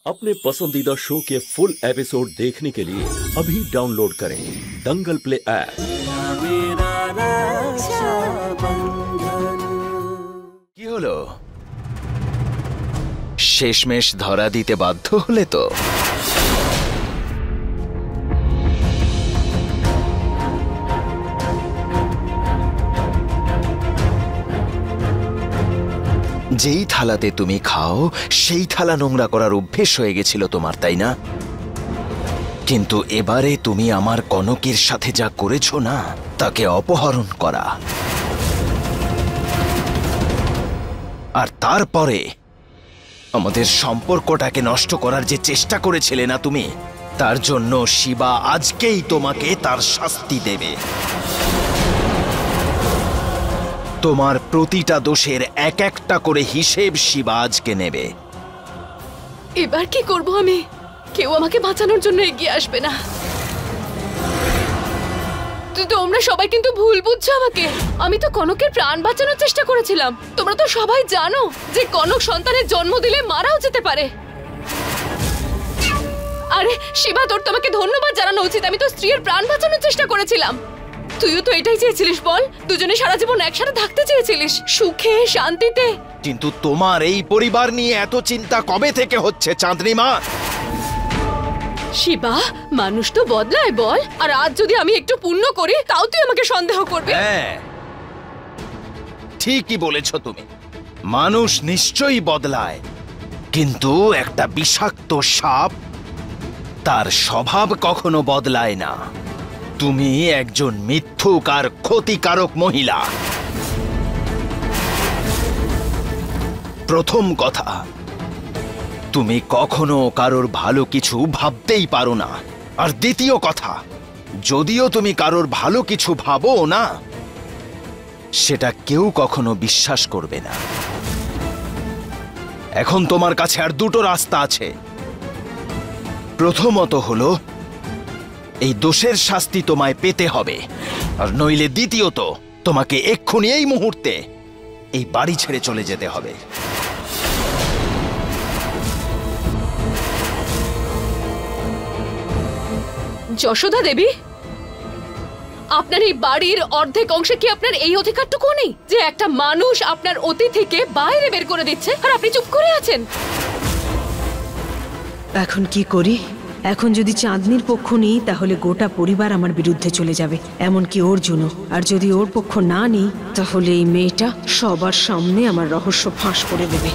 अपने पसंदीदा शो के फुल एपिसोड देखने के लिए अभी डाउनलोड करें दंगल प्ले ऐप। কি হলো? শেষমেশ ধরা দিতে বাধ্য হলে তো? যেই থালাতে তুমি খাও সেই থালা নোংরা করার অভ্যেস হয়ে গেছিল তোমার, তাই না? কিন্তু এবারে তুমি আমার কনকের সাথে যা করেছো না, তাকে অপহরণ করা, আর তারপরে আমাদের সম্পর্কটাকে নষ্ট করার যে চেষ্টা করেছিলে না তুমি, তার জন্য শিবা আজকেই তোমাকে তার শাস্তি দেবে। তোমার প্রতিটা দোষের এক একটা করে হিসেব শিবা আজকে নেবে। এবার কি করব আমি? কেউ আমাকে বাঁচানোর জন্য এগিয়ে আসবে না। তোমরা সবাই কিন্তু ভুল বুঝছো আমাকে। আমি তো কনকের প্রাণ বাঁচানোর চেষ্টা করেছিলাম। তোমরা তো সবাই জানো যে কনক সন্তানের জন্ম দিলে মারাও যেতে পারে। আরে শিবা, তোর তোমাকে ধন্যবাদ জানানো উচিত। আমি তো স্ত্রীর প্রাণ বাঁচানোর চেষ্টা করেছিলাম। তুইও তো এটাই চেয়েছিলিস বল? দুজনে সারা জীবন একসাথে থাকতে চেয়েছিলিস, সুখে শান্তিতে। কিন্তু তোমার এই পরিবার নিয়ে এত চিন্তা কবে থেকে হচ্ছে চাঁদনি মা? শিবা, মানুষ তো বদলায় বল। আর আজ যদি আমি একটু পুণ্য করি, তাও তুই আমাকে সন্দেহ করবি? হ্যাঁ, ঠিকই বলেছ তুমি। মানুষ নিশ্চয়ই বদলায়, কিন্তু একটা বিষাক্ত সাপ, তার স্বভাব কখনো বদলায় না। তুমি একজন মিথ্যুক আর ক্ষতিকারক মহিলা। প্রথম কথা, তুমি কখনো কারোর ভালো কিছু ভাবতেই পারো না। আর দ্বিতীয় কথা, যদিও তুমি কারোর ভালো কিছু ভাবো না, সেটা কেউ কখনো বিশ্বাস করবে না। এখন তোমার কাছে আর দুটো রাস্তা আছে। প্রথমত হলো এই দোষের শাস্তি তোমায় পেতে হবে, আর নইলে দ্বিতীয়ত তোমাকে এক্ষুনি এই মুহূর্তে এই বাড়ি ছেড়ে চলে যেতে হবে। যশোদা দেবী, আপনার এই বাড়ির অর্ধেক অংশে কি আপনার এই অধিকারটুকু নেই যে একটা মানুষ আপনার অতিথিকে বাইরে বের করে দিচ্ছে আর আপনি চুপ করে আছেন? এখন কি করি? এখন যদি চাঁদনির পক্ষ নিই, তাহলে গোটা পরিবার আমার বিরুদ্ধে চলে যাবে, এমনকি অর্জুনও। আর যদি ওর পক্ষ না নিই, তাহলে এই মেয়েটা সবার সামনে আমার রহস্য ফাঁস করে দেবে।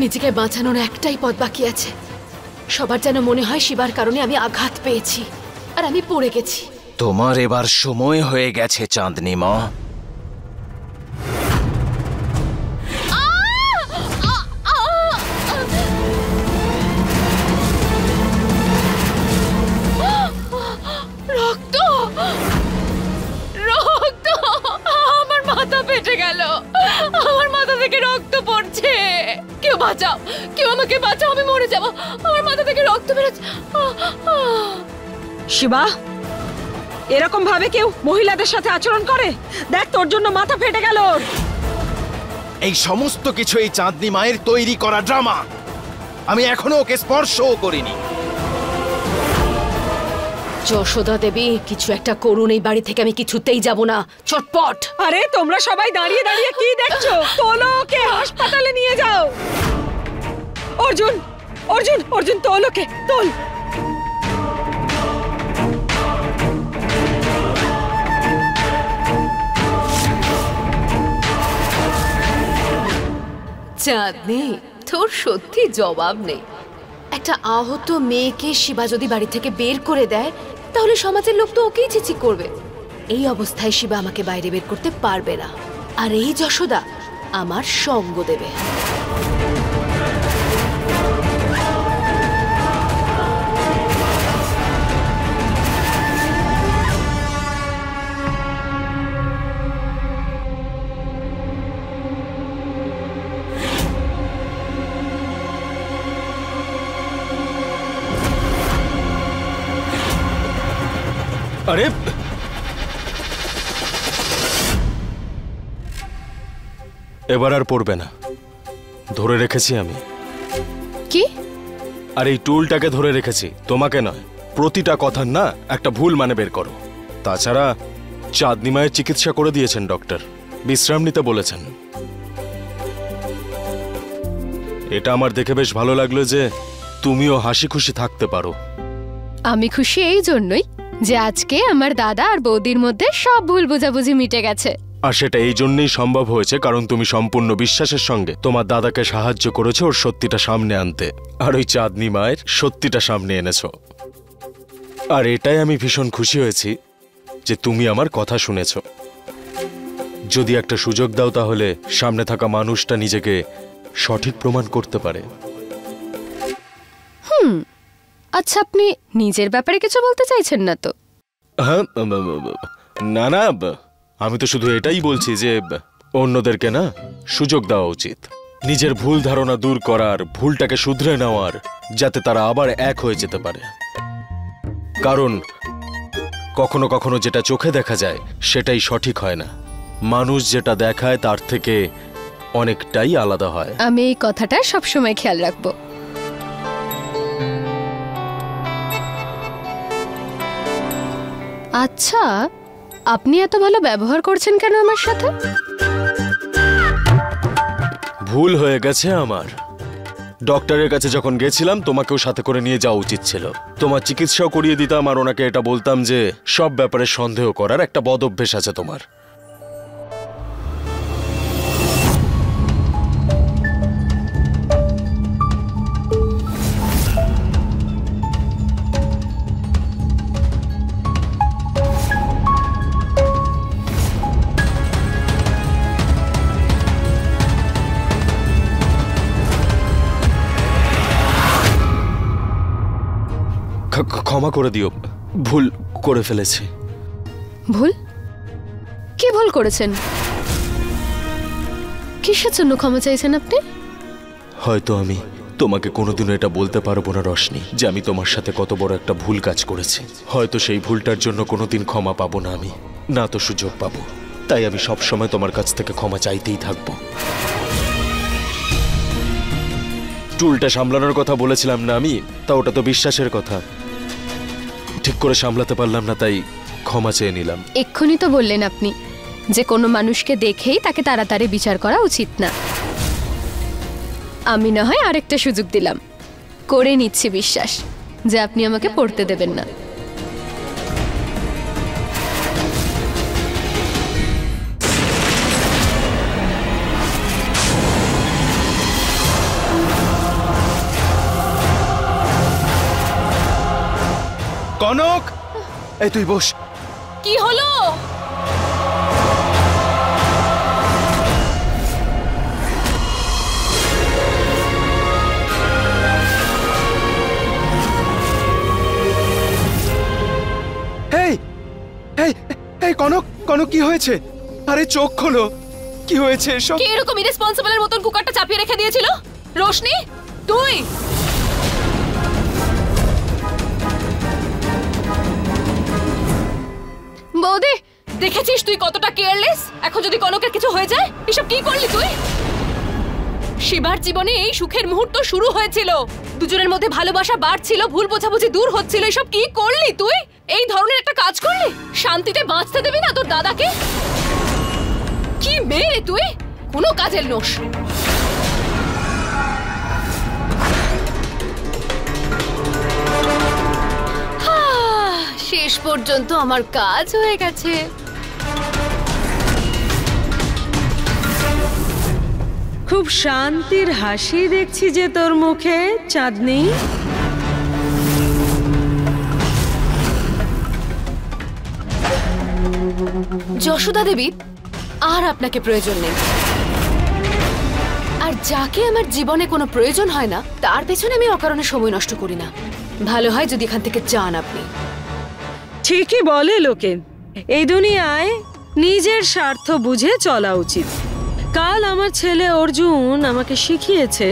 নিজেকে বাঁচানোর একটাই পথ বাকি আছে। সবার যেন মনে হয় শিবার কারণে আমি আঘাত পেয়েছি আর আমি পড়ে গেছি। তোমার এবার সময় হয়ে গেছে চাঁদনি মা। রক্ত, রক্ত! আমার মাথা ফেটে গেল। আমার মাথা থেকে রক্ত পড়ছে। কেউ বাঁচাও, কেউ আমাকে বাঁচাও, আমি মরে যাব। আমার মাথা থেকে রক্ত বেরোচ্ছে। শিবা, এরকম ভাবে কেউ মহিলাদের সাথে আচরণ করে? দেখ, তোর জন্য মাথা ফেটে গেল। এই সমস্ত কিছু এই চাঁদনি মায়ের তৈরি করা ড্রামা। আমি এখনো ওকে স্পর্শও করিনি। যশোদা দেবী, কিছু একটা করুন। এই বাড়ি থেকে আমি কিছুতেই যাব না। চটপট! আরে তোমরা সবাই দাঁড়িয়ে দাঁড়িয়ে কি দেখছো? তোলো ওকে, হাসপাতালে নিয়ে যাও। অর্জুন, অর্জুন, অর্জুন, তোল ওকে, তোল। চাঁদনি, তোর সত্যি জবাব নেই। একটা আহত মেয়েকে শিবা যদি বাড়ি থেকে বের করে দেয়, তাহলে সমাজের লোক তো ওকেই চিচি করবে। এই অবস্থায় শিবা আমাকে বাইরে বের করতে পারবে না। আর এই যশোদা আমার সঙ্গ দেবে। আরে এবার আর পড়বে না, ধরে রেখেছি আমি। কি? আর এই টুলটাকে ধরে রেখেছি, তোমাকে নয়। প্রতিটা কথার না একটা ভুল মানে বের করো। তাছাড়া চাঁদনি মায়ের চিকিৎসা করে দিয়েছেন ডক্টর, বিশ্রাম নিতে বলেছেন। এটা আমার দেখে বেশ ভালো লাগলো যে তুমিও হাসি খুশি থাকতে পারো। আমি খুশি এই জন্যই যে আজকে আমার দাদা আর বৌদির মধ্যে সব ভুল বোঝাবুঝি মিটে গেছে। আর সেটা এই জন্যই সম্ভব হয়েছে কারণ তুমি সম্পূর্ণ বিশ্বাসের সঙ্গে তোমার দাদাকে সাহায্য করেছো ওর সত্যিটা সামনে আনতে, আর ওই চাঁদনি মায়ের সত্যিটা সামনে এনেছো। আর এটাই আমি ভীষণ খুশি হয়েছি যে তুমি আমার কথা শুনেছো। যদি একটা সুযোগ দাও তাহলে সামনে থাকা মানুষটা নিজেকে সঠিক প্রমাণ করতে পারে। আচ্ছা, আপনি নিজের ব্যাপারে কিছু বলতে চাইছেন না তো? হ্যাঁ, না না, আমি তো শুধু এটাই বলছি যে অন্যদেরকে না সুযোগ দেওয়া উচিত, নিজের ভুল ধারণা দূর করার, ভুলটাকে শুধরে নেওয়ার, যাতে তারা আবার এক হয়ে যেতে পারে। কারণ কখনো কখনো যেটা চোখে দেখা যায় সেটাই সঠিক হয় না, মানুষ যেটা দেখায় তার থেকে অনেকটাই আলাদা হয়। আমি এই কথাটা সবসময় খেয়াল রাখবো। আচ্ছা, আপনি এত ভালো ব্যবহার করছেন কেন আমার সাথে? ভুল হয়ে গেছে আমার। ডক্টরের কাছে যখন গেছিলাম তোমাকেও সাথে করে নিয়ে যাওয়া উচিত ছিল। তোমার চিকিৎসাও করিয়ে দিতাম আর ওনাকে এটা বলতাম যে সব ব্যাপারে সন্দেহ করার একটা বদ অভ্যেস আছে তোমার। ক্ষমা করে দিও, ভুল করে ফেলেছি। ভুল? কি ভুল করেছেন? কিসের জন্য ক্ষমা চাইছেন আপনি? হয়তো আমি তোমাকে কোনোদিনও এটা বলতে পারবো না রশনি যে আমি তোমার সাথে কত বড় একটা ভুল কাজ করেছি। হয়তো সেই ভুলটার জন্য কোনোদিন ক্ষমা পাবো না আমি, না তো সুযোগ পাবো। তাই আমি সব সময় তোমার কাছ থেকে ক্ষমা চাইতেই থাকবো। টুলটা সামলানোর কথা বলেছিলাম না আমি, তা ওটা তো বিশ্বাসের কথা। ঠিক করে সামলাতে পারলাম না, তাই ক্ষমা চেয়ে নিলাম। এক্ষুনি তো বললেন আপনি যে কোনো মানুষকে দেখেই তাকে তাড়াতাড়ি বিচার করা উচিত না। আমি না হয় আরেকটা সুযোগ দিলাম, করে নিচ্ছি বিশ্বাস যে আপনি আমাকে পড়তে দেবেন না। কনক, এই তুই বস। কি হলো? এই কনক, কনক কি হয়েছে? আরে চোখ খোলো, কি হয়েছে এসব? কে এরকম ইরেসপন্সিবলের মতন কুকারটা চাপিয়ে রেখে দিয়েছিল? রোশনি, তুই? বৌদি, দেখেছিস তুই কতটা কেয়ারলেস? এখন যদি কনকের কিছু হয়ে যায়, এসব কি করলি তুই? শিবার জীবনে এই সুখের মুহূর্ত শুরু হয়েছিল, দুজনের মধ্যে ভালোবাসা বাড়ছিল, ভুল বোঝাবুঝি দূর হচ্ছিল। এসব কি করলি তুই? এই ধরনের একটা কাজ করলি? শান্তিতে বাঁচতে দেবি না তোর দাদাকে? কি মেয়ে রে তুই, কোনো কাজের নোস। শেষ পর্যন্ত আমার কাজ হয়ে গেছে। খুব শান্তির হাসি দেখছি যে তোর মুখে, চাঁদনি। যশোদা দেবী, আর আপনাকে প্রয়োজন নেই। আর যাকে আমার জীবনে কোনো প্রয়োজন হয় না তার পেছনে আমি অকারণে সময় নষ্ট করি না। ভালো হয় যদি এখান থেকে যান আপনি। ঠিকই বলে লোকে, এই দুনিয়ায় নিজের স্বার্থ বুঝে চলা উচিত। কাল আমার ছেলে অর্জুন আমাকে শিখিয়েছে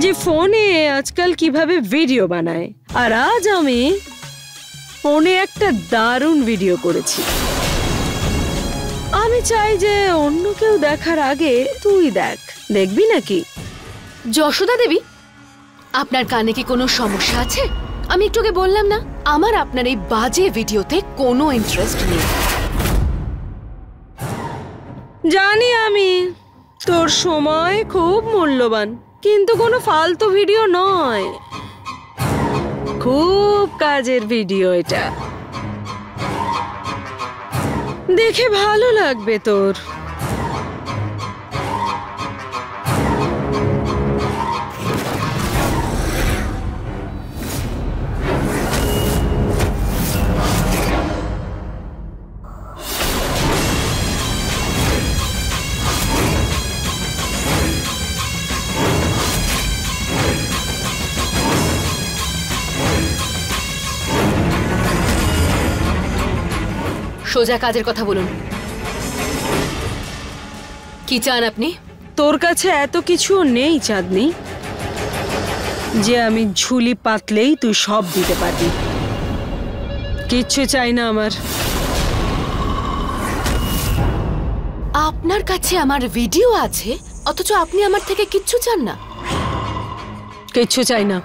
যে ফোনে আজকাল কিভাবে ভিডিও বানায়, আর আজ আমি ফোনে একটা দারুণ ভিডিও করেছি। আমি চাই যে অন্য কেউ দেখার আগে তুই দেখ, দেখবি নাকি? যশোদা দেবী, আপনার কানে কি কোনো সমস্যা আছে? আমি একটু আগে বললাম না, আমার আপনার এই বাজে ভিডিওতে কোনো ইন্টারেস্ট নেই। জানি আমি তোর সময় খুব মূল্যবান, কিন্তু কোনো ফালতু ভিডিও নয়, খুব কাজের ভিডিও এটা। দেখে ভালো লাগবে তোর। সোজা কাজের কথা বলুন। কি চান আপনি? তোর কাছে এত কিছু নেই চাঁদনি যে আমি ঝুলি পাতলেই তুই সব দিতে পারবি। কিচ্ছু চাই না আমার। আপনার কাছে আমার ভিডিও আছে, অথচ আপনি আমার থেকে কিচ্ছু চান না? কিচ্ছু চাই না।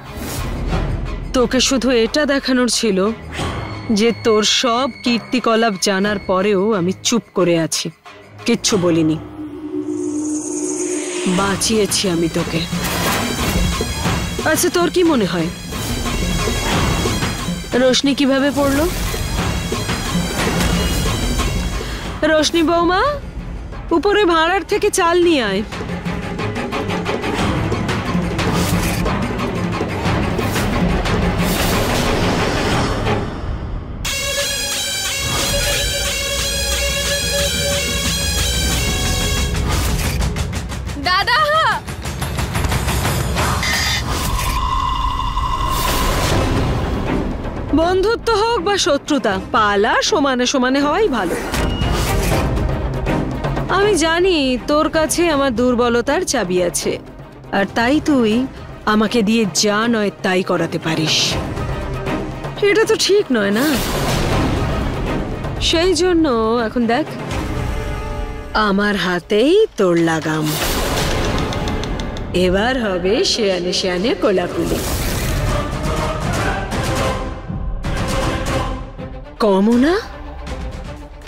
তোকে শুধু এটা দেখানোর ছিল যে তোর সব কীর্তিকলাপ জানার পরেও আমি চুপ করে আছি, কিচ্ছু বলিনি। বাঁচিয়েছি আমি তোকে। আচ্ছা, তোর কি মনে হয় রোশনি কিভাবে পড়লো? রোশনি বৌমা, উপরে ভাঁড়ার থেকে চাল নিয়ে আয়। দাদা, বন্ধুত্ব হোক বা শত্রুতা, পালা সমানে সমানে হওয়াই ভালো। আমি জানি তোর কাছে আমার দুর্বলতার চাবি আছে, আর তাই তুই আমাকে দিয়ে যা নয় তাই করাতে পারিস। এটা তো ঠিক নয় না? সেই জন্য এখন দেখ, আমার হাতেই তোর লাগাম। এবার হবে শেয়ানে শেয়ানে কোলাকুলি। কমও না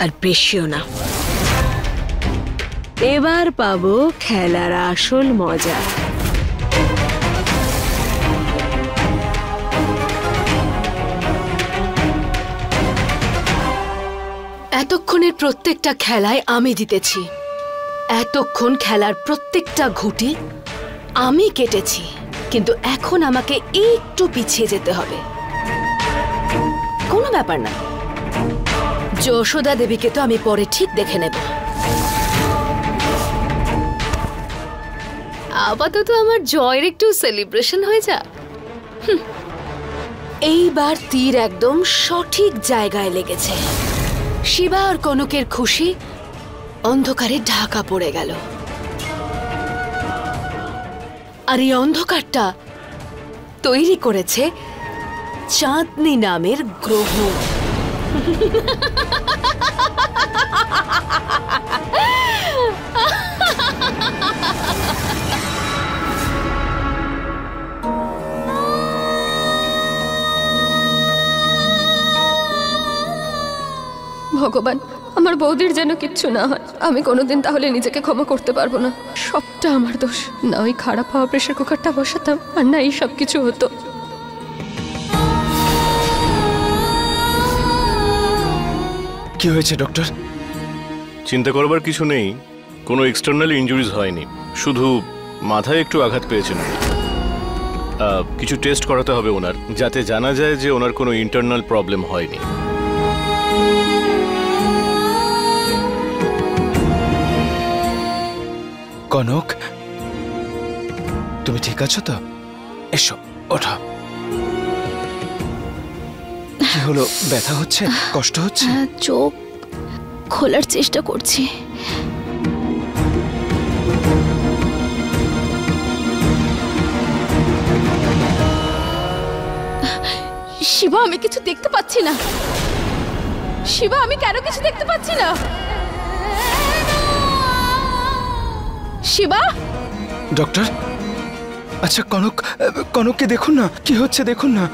আর বেশিও না। এবার পাবো খেলার আসল মজা। এতক্ষণের প্রত্যেকটা খেলায় আমি জিতেছি। এতক্ষণ খেলার প্রত্যেকটা ঘুঁটি আমি কেটেছি, কিন্তু এখন আমাকে একটু পিছিয়ে যেতে হবে। কোনো ব্যাপার না, যশোদা দেবীকে তো আমি পরে ঠিক দেখে নেব। আপাতত আমার জয়ের একটু সেলিব্রেশন হয়ে যা। এইবার তীর একদম সঠিক জায়গায় লেগেছে। শিবা আর কনকের খুশি অন্ধকারে ঢাকা পড়ে গেল, আর এই অন্ধকারটা তৈরি করেছে চাঁদনি নামের গ্রহ। ভগবান, আমার বৌদির যেন কিচ্ছু না হয়। আমি কোনোদিন তাহলে নিজেকে ক্ষমা করতে পারবো না। সবটা আমার দোষ। না ওই খারাপ হওয়া প্রেসার কুকারটা বসাতাম, আর না এই সব কিছু হতো। কি হয়েছে ডক্টর? চিন্তা করবার কিছু নেই, কোনো এক্সটার্নাল ইনজুরিজ হয়নি, শুধু মাথায় একটু আঘাত পেয়েছেন। কিছু টেস্ট করাতে হবে ওনার, যাতে জানা যায় যে ওনার কোনো ইন্টারনাল প্রবলেম হয়নি। কনক, তুমি ঠিক আছো তো? এসো, ওঠো। কি হলো? ব্যথা হচ্ছে? কষ্ট হচ্ছে? চোখ খোলার চেষ্টা করছি। শিবা, আমি কিছু দেখতে পাচ্ছি না। শিবা, আমি কেন কিছু দেখতে পাচ্ছি না? শিবা। ডক্টর, আচ্ছা কনককে দেখুন না, কি হচ্ছে দেখুন না।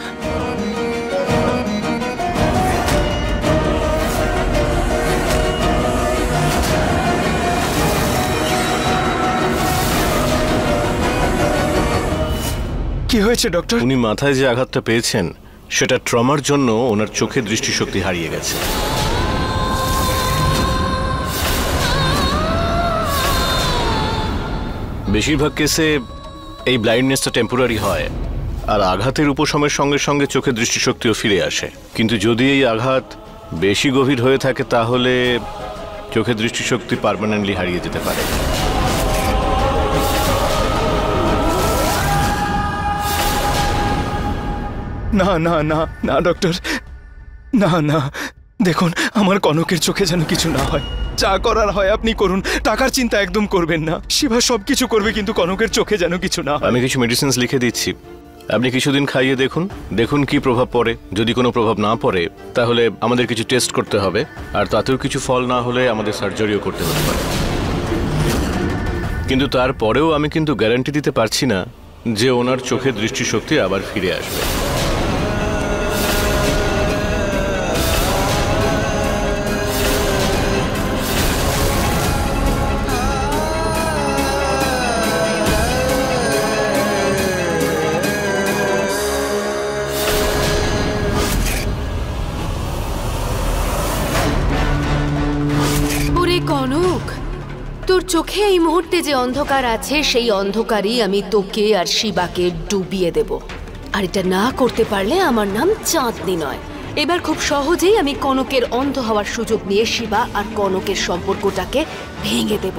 কি হয়েছে ডক্টর? উনি মাথায় যে আঘাতটা পেয়েছেন সেটা ট্রমার জন্য ওনার চোখের দৃষ্টিশক্তি হারিয়ে গেছে। বেশিরভাগ কেসে এই ব্লাইন্ডনেসটা টেম্পোরারি হয়, আর আঘাতের উপশমের সঙ্গে সঙ্গে চোখের দৃষ্টিশক্তিও ফিরে আসে। কিন্তু যদি এই আঘাত বেশি গভীর হয়ে থাকে তাহলে চোখের দৃষ্টিশক্তি পার্মানেন্টলি হারিয়ে যেতে পারে। না না না না ডক্টর, না না, দেখুন আমার কনকের চোখে যেন কিছু না হয়। যা করার হয় আপনি করুন, টাকার চিন্তা একদম করবেন না। শিবা সবকিছু করবে, কিন্তু কনকের চোখে যেন কিছু না হয়। আমি কিছু মেডিসিনস লিখে দিচ্ছি, আপনি কিছুদিন খাইয়ে দেখুন, দেখুন কি প্রভাব পড়ে। যদি কোনো প্রভাব না পড়ে তাহলে আমাদের কিছু টেস্ট করতে হবে, আর তাতেও কিছু ফল না হলে আমাদের সার্জারিও করতে হতে পারে। কিন্তু তারপরেও আমি কিন্তু গ্যারান্টি দিতে পারছি না যে ওনার চোখের দৃষ্টিশক্তি আবার ফিরে আসবে। কনক, তোর চোখে এই মুহূর্তে যে অন্ধকার আছে সেই অন্ধকারই আমি তোকে আর শিবাকে ডুবিয়ে দেব। আর এটা না করতে পারলে আমার নাম চাঁদনি নয়। এবার খুব সহজেই আমি কনকের অন্ধ হওয়ার সুযোগ নিয়ে শিবা আর কনকের সম্পর্কটাকে ভেঙে দেব।